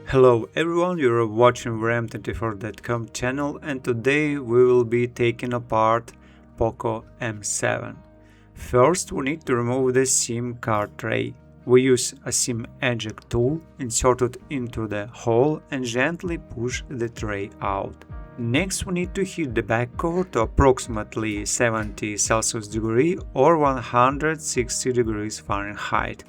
Hello everyone, you're watching RAM24.com channel and today we will be taking apart POCO M7. First we need to remove the SIM card tray. We use a SIM eject tool, insert it into the hole and gently push the tray out. Next we need to heat the back cover to approximately 70 Celsius degree or 160 degrees Fahrenheit.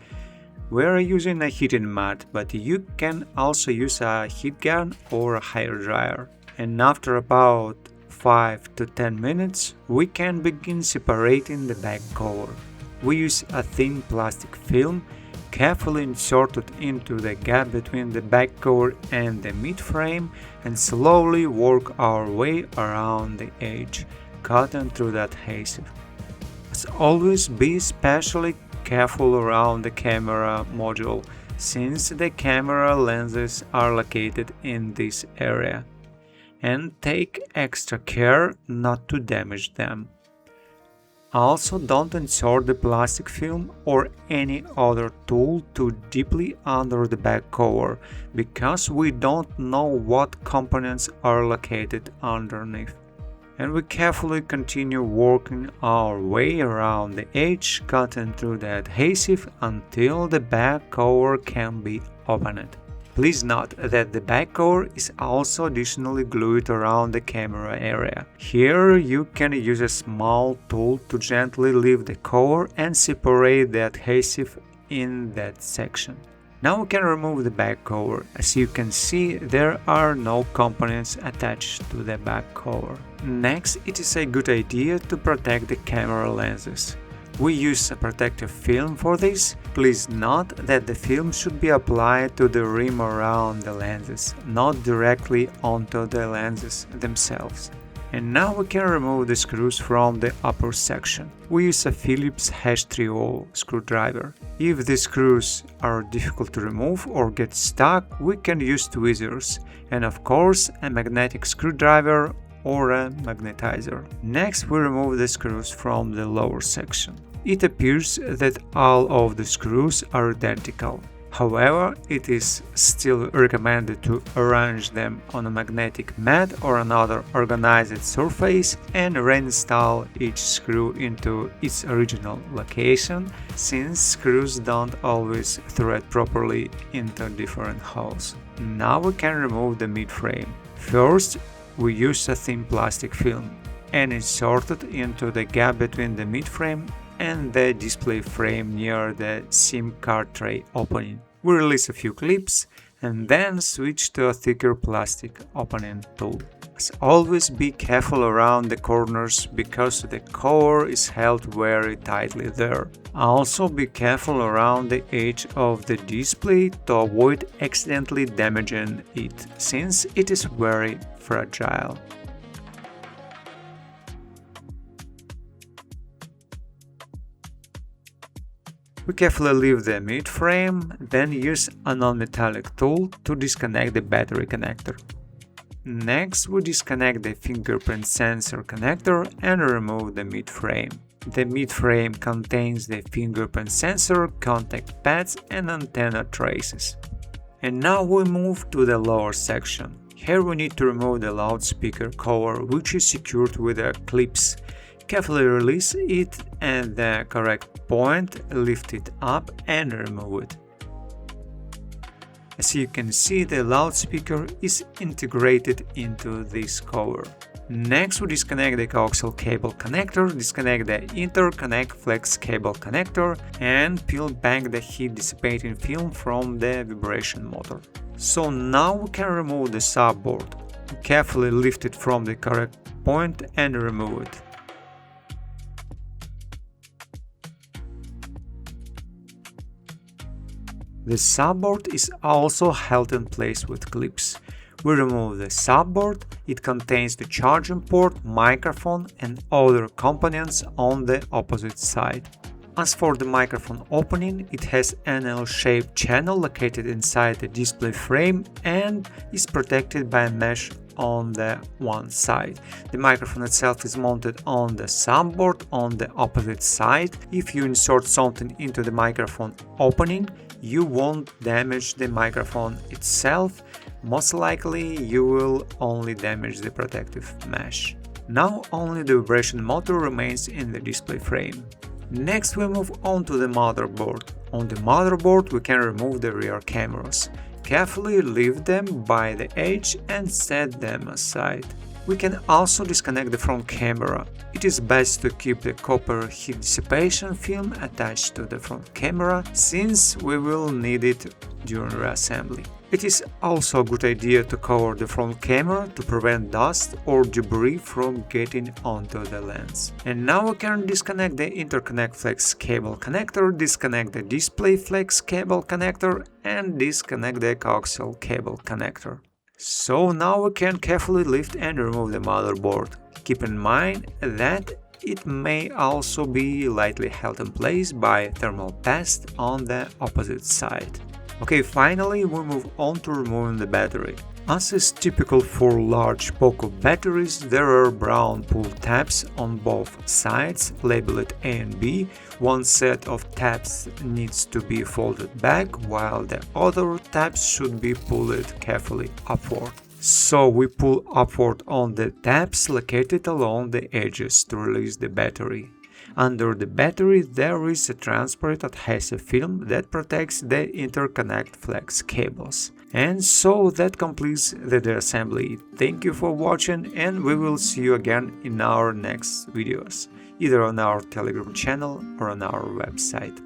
We are using a heating mat, but you can also use a heat gun or a hair dryer. And after about 5 to 10 minutes, we can begin separating the back cover. We use a thin plastic film, carefully insert it into the gap between the back cover and the mid frame and slowly work our way around the edge, cutting through the adhesive. As always, be especially careful around the camera module, since the camera lenses are located in this area, and take extra care not to damage them. Also, don't insert the plastic film or any other tool too deeply under the back cover, because we don't know what components are located underneath. And we carefully continue working our way around the edge, cutting through the adhesive until the back cover can be opened. Please note that the back cover is also additionally glued around the camera area. Here you can use a small tool to gently lift the cover and separate the adhesive in that section. Now we can remove the back cover. As you can see, there are no components attached to the back cover. Next, it is a good idea to protect the camera lenses. We use a protective film for this. Please note that the film should be applied to the rim around the lenses, not directly onto the lenses themselves. And now we can remove the screws from the upper section. We use a Phillips H30 screwdriver. If the screws are difficult to remove or get stuck, we can use tweezers and of course a magnetic screwdriver or a magnetizer. Next we remove the screws from the lower section. It appears that all of the screws are identical. However, it is still recommended to arrange them on a magnetic mat or another organized surface and reinstall each screw into its original location, since screws don't always thread properly into different holes. Now we can remove the mid-frame. First, we use a thin plastic film and insert it into the gap between the mid-frame and the display frame near the SIM card tray opening. We release a few clips and then switch to a thicker plastic opening tool. As always, be careful around the corners because the cover is held very tightly there. Also be careful around the edge of the display to avoid accidentally damaging it, since it is very fragile. We carefully lift the mid-frame, then use a non-metallic tool to disconnect the battery connector. Next, we disconnect the fingerprint sensor connector and remove the mid-frame. The mid-frame contains the fingerprint sensor, contact pads and antenna traces. And now we move to the lower section. Here we need to remove the loudspeaker cover, which is secured with clips. Carefully release it and at the correct point lift it up and remove it. As you can see, the loudspeaker is integrated into this cover. Next we disconnect the coaxial cable connector, disconnect the interconnect flex cable connector and peel back the heat dissipating film from the vibration motor. So now we can remove the subboard. Carefully lift it from the correct point and remove it. The subboard is also held in place with clips. We remove the subboard. It contains the charging port, microphone and other components on the opposite side. As for the microphone opening, it has an L-shaped channel located inside the display frame and is protected by a mesh on the one side. The microphone itself is mounted on the subboard on the opposite side. If you insert something into the microphone opening, you won't damage the microphone itself, most likely you will only damage the protective mesh. Now only the vibration motor remains in the display frame. Next we move on to the motherboard. On the motherboard we can remove the rear cameras. Carefully lift them by the edge and set them aside. We can also disconnect the front camera. It is best to keep the copper heat dissipation film attached to the front camera, since we will need it during reassembly. It is also a good idea to cover the front camera to prevent dust or debris from getting onto the lens. And now we can disconnect the interconnect flex cable connector, disconnect the display flex cable connector, and disconnect the coaxial cable connector. So now we can carefully lift and remove the motherboard. Keep in mind that it may also be lightly held in place by thermal paste on the opposite side. Okay, finally we move on to removing the battery. As is typical for large POCO batteries, there are brown pull tabs on both sides, labeled A and B. One set of tabs needs to be folded back, while the other tabs should be pulled carefully upward. So we pull upward on the tabs located along the edges to release the battery. Under the battery there is a transparent adhesive film that protects the interconnect flex cables. And so that completes the disassembly. Thank you for watching, and we will see you again in our next videos, either on our Telegram channel or on our website.